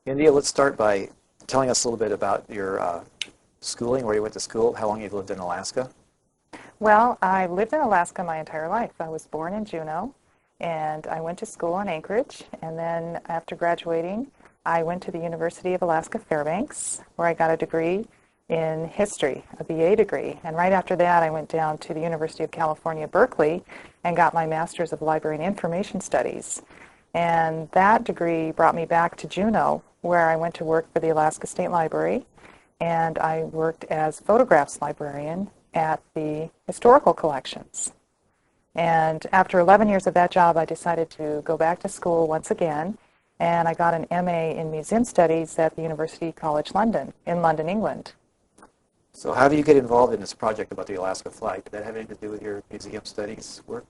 India, let's start by telling us a little bit about your schooling, where you went to school, how long you've lived in Alaska. Well, I lived in Alaska my entire life. I was born in Juneau, and I went to school in Anchorage, and then after graduating, I went to the University of Alaska Fairbanks, where I got a degree in history, a BA degree. And right after that, I went down to the University of California, Berkeley, and got my Master's of Library and Information Studies. And that degree brought me back to Juneau, where I went to work for the Alaska State Library, and I worked as photographs librarian at the historical collections. And after 11 years of that job, I decided to go back to school once again, and I got an MA in Museum Studies at the University College London, in London, England. So how do you get involved in this project about the Alaska flag? Did that have anything to do with your museum studies work?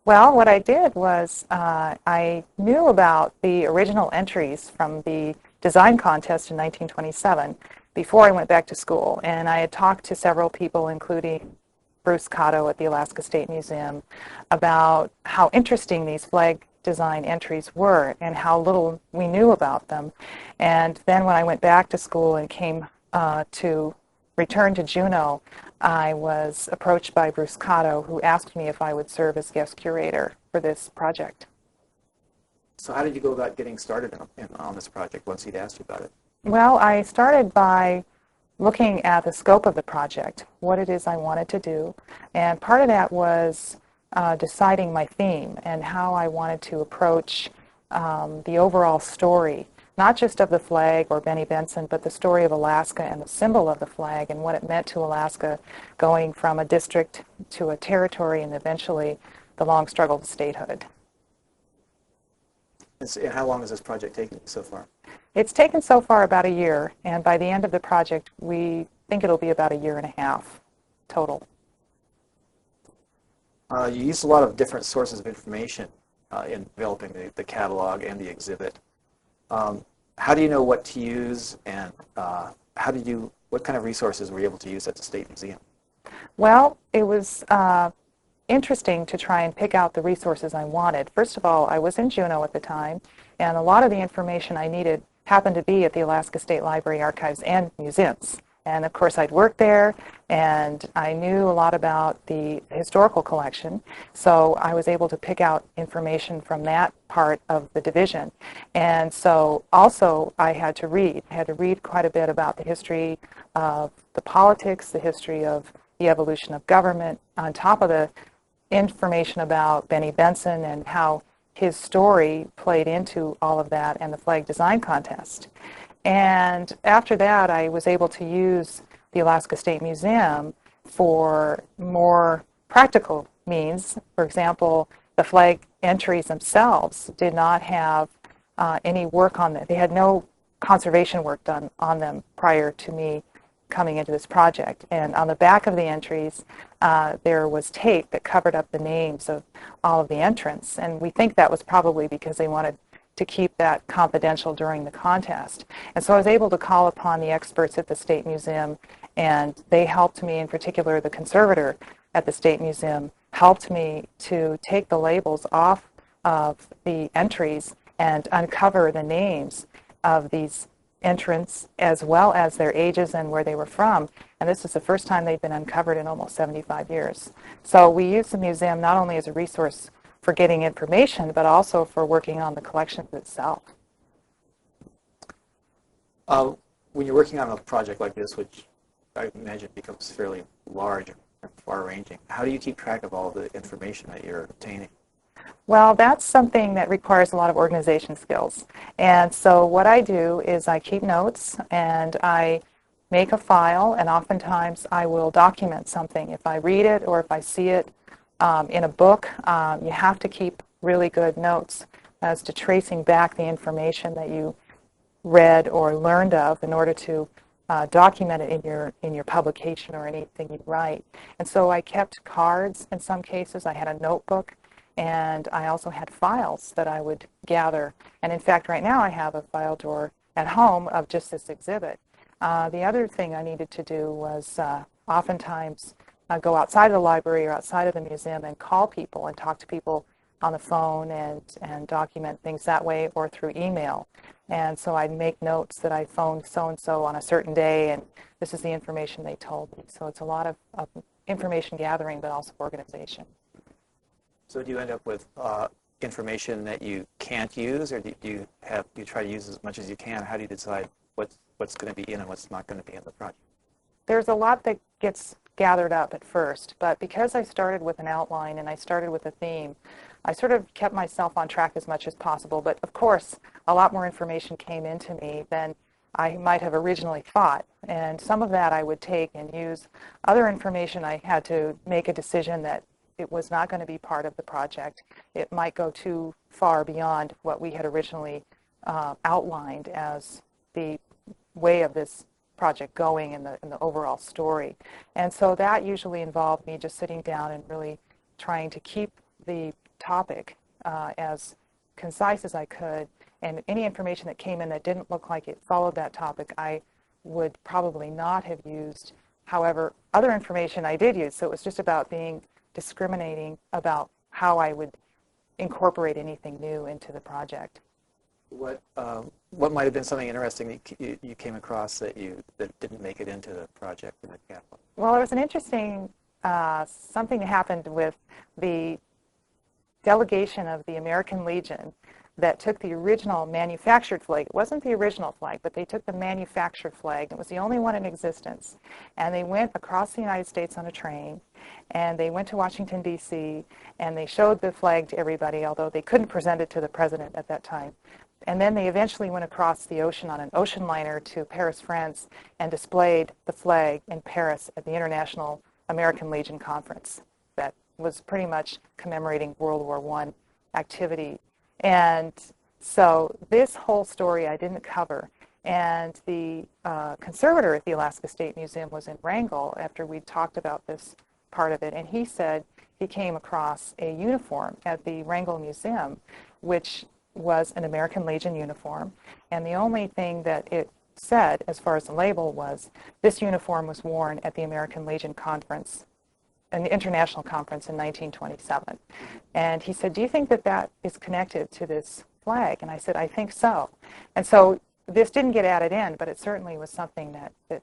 Well, what I did was I knew about the original entries from the design contest in 1927 before I went back to school, and I had talked to several people, including Bruce Cotto at the Alaska State Museum, about how interesting these flag design entries were and how little we knew about them. And then when I went back to school and came to return to Juneau, I was approached by Bruce Cotto, who asked me if I would serve as guest curator for this project. So how did you go about getting started on this project once he'd asked you about it? Well, I started by looking at the scope of the project, what it is I wanted to do, and part of that was deciding my theme and how I wanted to approach the overall story, not just of the flag or Benny Benson, but the story of Alaska and the symbol of the flag and what it meant to Alaska going from a district to a territory and eventually the long struggle to statehood. And how long has this project taken you so far? It's taken so far about a year, and by the end of the project, we think it'll be about a year and a half total. You used a lot of different sources of information in developing the catalog and the exhibit. How do you know what to use, and what kind of resources were you able to use at the State Museum? Well, it was interesting to try and pick out the resources I wanted. First of all, I was in Juneau at the time, and a lot of the information I needed happened to be at the Alaska State Library Archives and Museums. And of course, I'd worked there, and I knew a lot about the historical collection, so I was able to pick out information from that part of the division. And so also I had to read. I had to read quite a bit about the history of the politics, the history of the evolution of government, on top of the information about Benny Benson and how his story played into all of that and the flag design contest. And after that, I was able to use the Alaska State Museum for more practical means. For example, the flag entries themselves did not have any work on them. They had no conservation work done on them prior to me coming into this project. And on the back of the entries, there was tape that covered up the names of all of the entrants. And we think that was probably because they wanted to keep that confidential during the contest. And so I was able to call upon the experts at the State Museum, and they helped me, in particular the conservator at the State Museum, helped me to take the labels off of the entries and uncover the names of these entrants as well as their ages and where they were from. And this is the first time they've been uncovered in almost 75 years. So we use the museum not only as a resource for getting information, but also for working on the collection itself. When you're working on a project like this, which I imagine becomes fairly large and far-ranging, how do you keep track of all the information that you're obtaining? Well, that's something that requires a lot of organization skills. And so what I do is I keep notes and I make a file, and oftentimes I will document something. If I read it or if I see it in a book, you have to keep really good notes as to tracing back the information that you read or learned of in order to document it in your publication or anything you write. And so I kept cards in some cases. I had a notebook, and I also had files that I would gather. And in fact, right now I have a file drawer at home of just this exhibit. The other thing I needed to do was oftentimes go outside of the library or outside of the museum and call people and talk to people on the phone and document things that way or through email. And so I'd make notes that I phoned so-and-so on a certain day, and this is the information they told me. So it's a lot of information gathering, but also organization. So do you end up with information that you can't use, or do you try to use as much as you can? How do you decide what's going to be in and what's not going to be in the project? There's a lot that gets gathered up at first, but because I started with an outline and I started with a theme, I sort of kept myself on track as much as possible. But of course, a lot more information came into me than I might have originally thought. And some of that I would take and use. Other information I had to make a decision that it was not going to be part of the project. It might go too far beyond what we had originally outlined as the way of this project going in the overall story. And so that usually involved me just sitting down and really trying to keep the topic as concise as I could, and any information that came in that didn't look like it followed that topic, I would probably not have used. However, other information I did use, so it was just about being discriminating about how I would incorporate anything new into the project. What might have been something interesting that you came across that didn't make it into the project in the catalog? Well, there was an interesting something that happened with the delegation of the American Legion that took the original manufactured flag. It wasn't the original flag, but they took the manufactured flag. It was the only one in existence. And they went across the United States on a train, and they went to Washington, D.C., and they showed the flag to everybody, although they couldn't present it to the president at that time. And then they eventually went across the ocean on an ocean liner to Paris, France, and displayed the flag in Paris at the International American Legion Conference. That was pretty much commemorating World War I activity. And so this whole story I didn't cover. And the conservator at the Alaska State Museum was in Wrangell after we talked about this part of it. And he said he came across a uniform at the Wrangell Museum, which was an American Legion uniform. And the only thing that it said, as far as the label, was this uniform was worn at the American Legion Conference, an international conference in 1927. And he said, do you think that that is connected to this flag? And I said, I think so. And so this didn't get added in, but it certainly was something that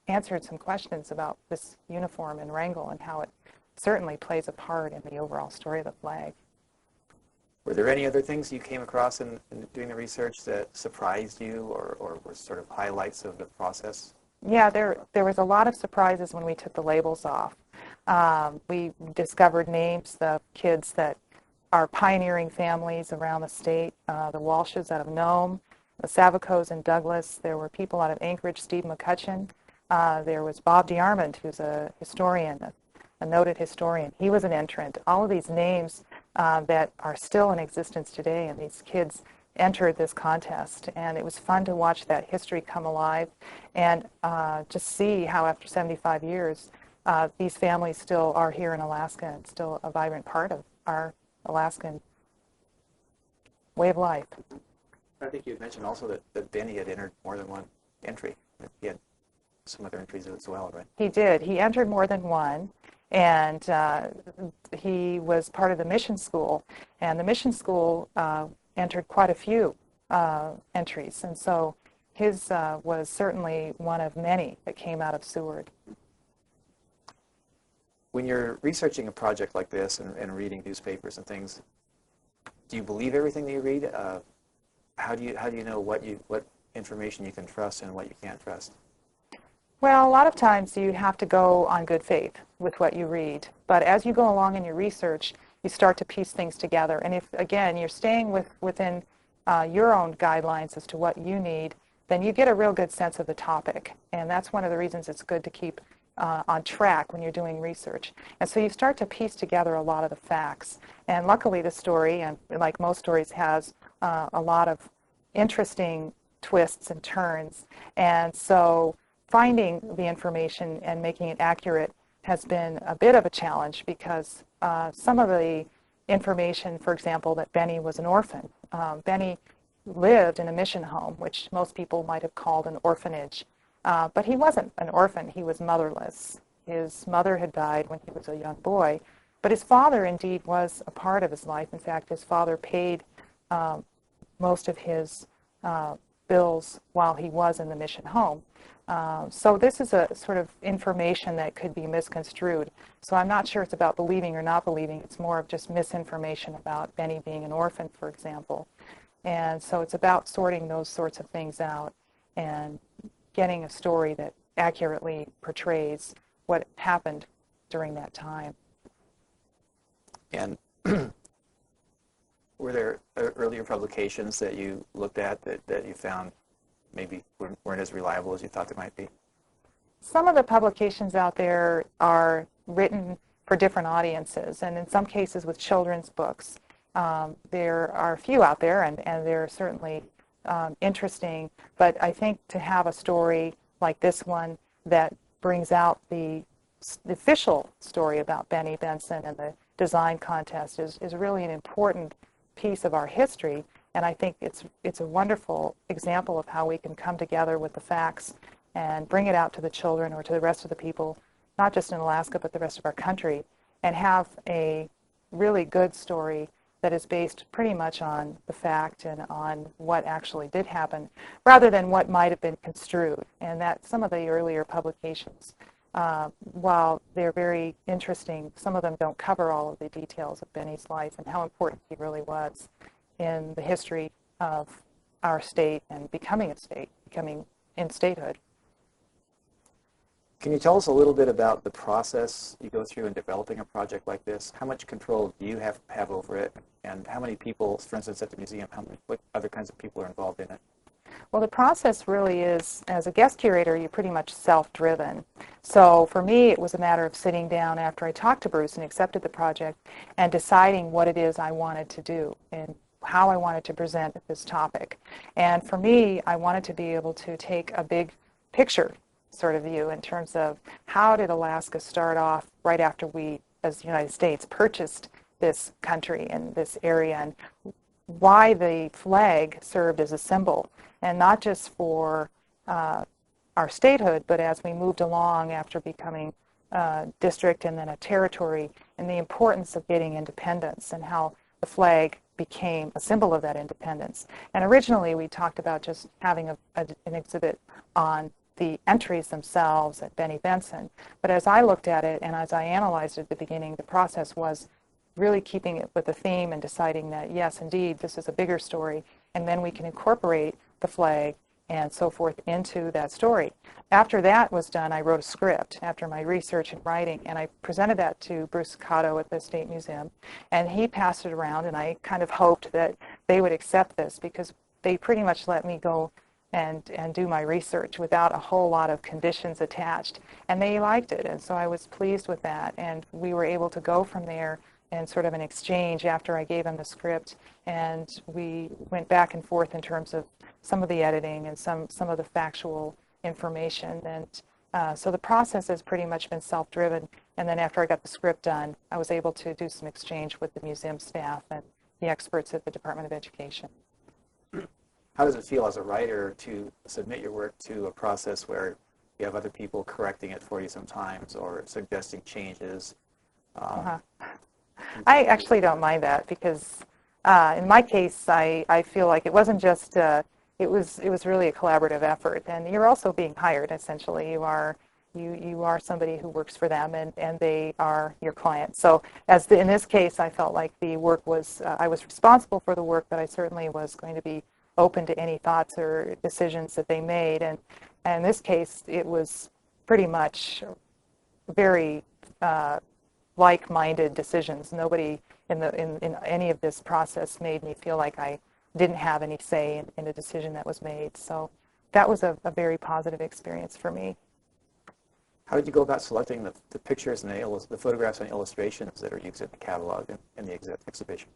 answered some questions about this uniform in Wrangell and how it certainly plays a part in the overall story of the flag. Were there any other things you came across in doing the research that surprised you or were sort of highlights of the process? Yeah, there was a lot of surprises when we took the labels off. We discovered names of kids that are pioneering families around the state, the Walshes out of Nome, the Savicos in Douglas. There were people out of Anchorage, Steve McCutcheon. There was Bob DeArmond, who's a historian, a noted historian. He was an entrant. All of these names that are still in existence today, and these kids entered this contest, and it was fun to watch that history come alive and just see how after 75 years these families still are here in Alaska and still a vibrant part of our Alaskan way of life. I think you had mentioned also that Vinnie had entered more than one entry. He had some other entries as well, right? He did. He entered more than one, and he was part of the mission school, and the mission school entered quite a few entries, and so his was certainly one of many that came out of Seward. When you're researching a project like this and reading newspapers and things, do you believe everything that you read? How do you know what information you can trust and what you can't trust? Well, a lot of times you have to go on good faith with what you read, but as you go along in your research, you start to piece things together. And if, again, you're staying within your own guidelines as to what you need, then you get a real good sense of the topic. And that's one of the reasons it's good to keep on track when you're doing research. And so you start to piece together a lot of the facts. And luckily the story, and like most stories, has a lot of interesting twists and turns. And so finding the information and making it accurate has been a bit of a challenge because some of the information, for example, that Vinnie was an orphan. Vinnie lived in a mission home, which most people might have called an orphanage. But he wasn't an orphan. He was motherless. His mother had died when he was a young boy. But his father, indeed, was a part of his life. In fact, his father paid most of his bills while he was in the mission home. So this is a sort of information that could be misconstrued. So I'm not sure it's about believing or not believing. It's more of just misinformation about Benny being an orphan, for example. And so it's about sorting those sorts of things out and getting a story that accurately portrays what happened during that time. And were there earlier publications that you looked at that you found maybe weren't as reliable as you thought they might be? Some of the publications out there are written for different audiences, and in some cases with children's books. There are a few out there, and they're certainly interesting, but I think to have a story like this one that brings out the official story about Benny Vincent and the design contest is really an important piece of our history, and I think it's a wonderful example of how we can come together with the facts and bring it out to the children or to the rest of the people, not just in Alaska but the rest of our country, and have a really good story that is based pretty much on the fact and on what actually did happen, rather than what might have been construed. And that some of the earlier publications, while they're very interesting, some of them don't cover all of the details of Benny's life and how important he really was in the history of our state and becoming a state, becoming in statehood. Can you tell us a little bit about the process you go through in developing a project like this? How much control do you have over it? And how many people, for instance, at the museum, what other kinds of people are involved in it? Well, the process really is, as a guest curator, you're pretty much self-driven. So for me, it was a matter of sitting down after I talked to Bruce and accepted the project and deciding what it is I wanted to do and how I wanted to present this topic. And for me, I wanted to be able to take a big picture sort of view in terms of how did Alaska start off right after we, as the United States, purchased this country and this area, and why the flag served as a symbol, and not just for our statehood, but as we moved along after becoming a district and then a territory, and the importance of getting independence and how the flag became a symbol of that independence. And originally we talked about just having an exhibit on the entries themselves at Benny Vincent, but as I looked at it and as I analyzed it at the beginning, the process was really keeping it with the theme and deciding that, yes, indeed, this is a bigger story, and then we can incorporate the flag and so forth into that story. After that was done, I wrote a script after my research and writing, and I presented that to Bruce Cotto at the State Museum, and he passed it around, and I kind of hoped that they would accept this because they pretty much let me go and do my research without a whole lot of conditions attached, and they liked it, and so I was pleased with that, and we were able to go from there and sort of an exchange after I gave them the script, and we went back and forth in terms of some of the editing and some of the factual information, and so the process has pretty much been self-driven, and then after I got the script done, I was able to do some exchange with the museum staff and the experts at the Department of Education. How does it feel as a writer to submit your work to a process where you have other people correcting it for you sometimes or suggesting changes? I actually don't mind that because in my case, I feel like it wasn't just, it was really a collaborative effort, and you're also being hired, essentially. You are somebody who works for them, and they are your client. So in this case, I felt like the work was, I was responsible for the work, but I certainly was going to be open to any thoughts or decisions that they made, and in this case, it was pretty much very like-minded decisions. Nobody in any of this process made me feel like I didn't have any say in a decision that was made. So that was a very positive experience for me. How did you go about selecting the pictures and the photographs and illustrations that are used in the catalog and in the exhibition?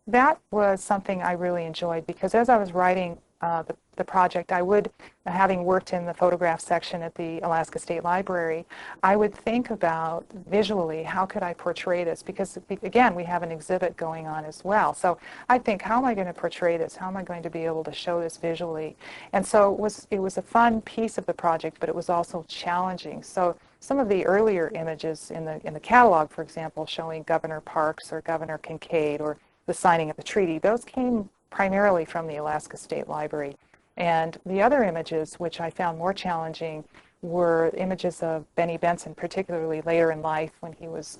That was something I really enjoyed because as I was writing the project, I would, having worked in the photograph section at the Alaska State Library, I would think about visually how could I portray this, because again we have an exhibit going on as well. So I think, how am I going to portray this? How am I going to be able to show this visually? And so it was a fun piece of the project, but it was also challenging. So some of the earlier images in the catalog, for example, showing Governor Parks or Governor Kincaid or the signing of the treaty, those came primarily from the Alaska State Library. And the other images, which I found more challenging, were images of Benny Benson, particularly later in life when he was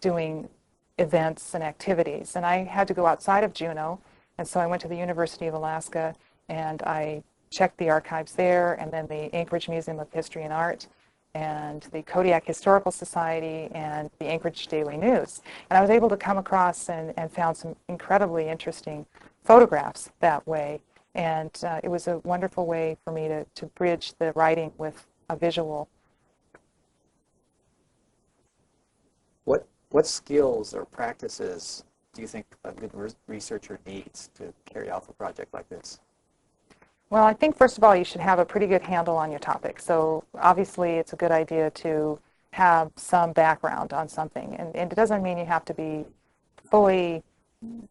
doing events and activities. And I had to go outside of Juneau, and so I went to the University of Alaska, and I checked the archives there, and then the Anchorage Museum of History and Art, and the Kodiak Historical Society, and the Anchorage Daily News. And I was able to come across and found some incredibly interesting photographs that way. And it was a wonderful way for me to bridge the writing with a visual. What skills or practices do you think a good researcher needs to carry out a project like this? Well, I think first of all you should have a pretty good handle on your topic. So obviously it's a good idea to have some background on something. And it doesn't mean you have to be fully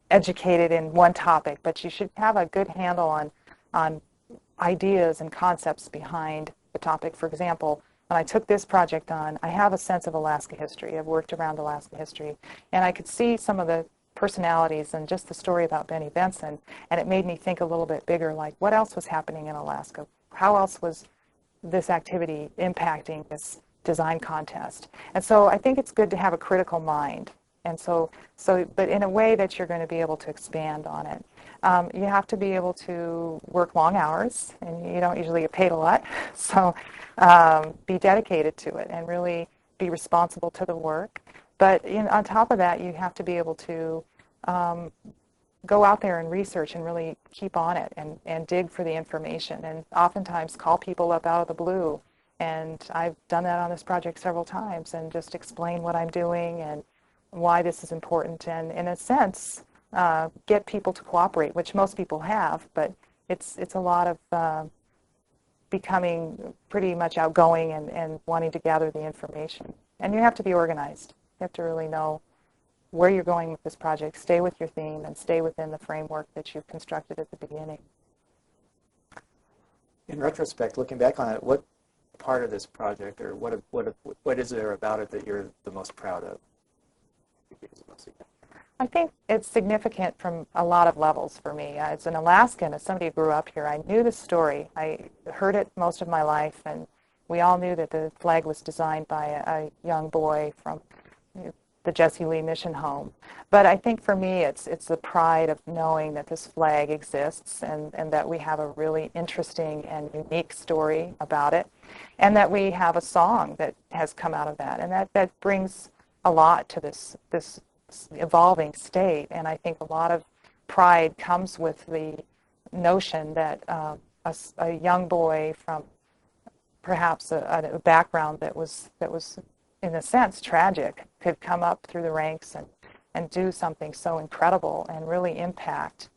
educated in one topic, but you should have a good handle on ideas and concepts behind the topic. For example, when I took this project on, I have a sense of Alaska history. I've worked around Alaska history, and I could see some of the personalities and just the story about Benny Benson, and it made me think a little bit bigger, like what else was happening in Alaska? How else was this activity impacting this design contest? And so I think it's good to have a critical mind. And but in a way that you're going to be able to expand on it. You have to be able to work long hours, and you don't usually get paid a lot. So be dedicated to it and really be responsible to the work. But on top of that, you have to be able to go out there and research and really keep on it and dig for the information, and oftentimes call people up out of the blue. And I've done that on this project several times, and just explain what I'm doing and why this is important, and in a sense get people to cooperate, which most people have, but it's a lot of becoming pretty much outgoing and wanting to gather the information. And you have to be organized. You have to really know where you're going with this project, stay with your theme, and stay within the framework that you've constructed at the beginning. In retrospect, looking back on it, what part of this project, or what is there about it that you're the most proud of? I think it's significant from a lot of levels for me. As an Alaskan, as somebody who grew up here, I knew the story. I heard it most of my life, and we all knew that the flag was designed by a young boy from the Jesse Lee Mission Home. But I think for me, it's the pride of knowing that this flag exists, and that we have a really interesting and unique story about it, and that we have a song that has come out of that, and that brings a lot to this evolving state. And I think a lot of pride comes with the notion that a young boy from perhaps a background that was in a sense tragic could come up through the ranks and do something so incredible and really impact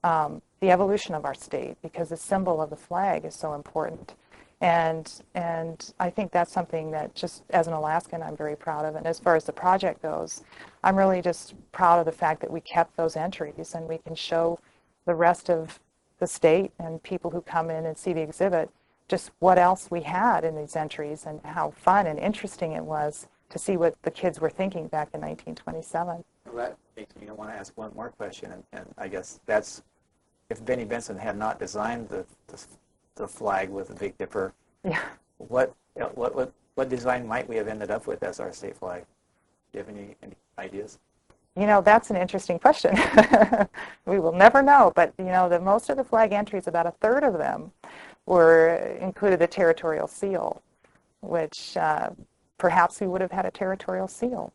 the evolution of our state, because the symbol of the flag is so important. And I think that's something that, just as an Alaskan, I'm very proud of. And as far as the project goes, I'm really just proud of the fact that we kept those entries, and we can show the rest of the state and people who come in and see the exhibit just what else we had in these entries, and how fun and interesting it was to see what the kids were thinking back in 1927. Well, that makes me want to ask one more question, and I guess that's, if Benny Benson had not designed the flag with the Big Dipper, yeah, what design might we have ended up with as our state flag? Do you have any ideas? That's an interesting question. We will never know, but most of the flag entries, about a third of them, included the territorial seal, which perhaps we would have had a territorial seal,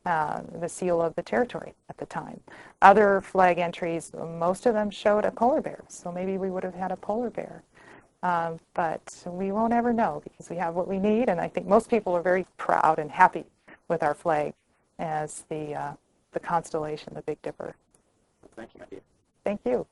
the seal of the territory at the time. Other flag entries, most of them showed a polar bear, so maybe we would have had a polar bear. But we won't ever know, because we have what we need, and I think most people are very proud and happy with our flag as the constellation, the Big Dipper. Thank you, Andy. Thank you.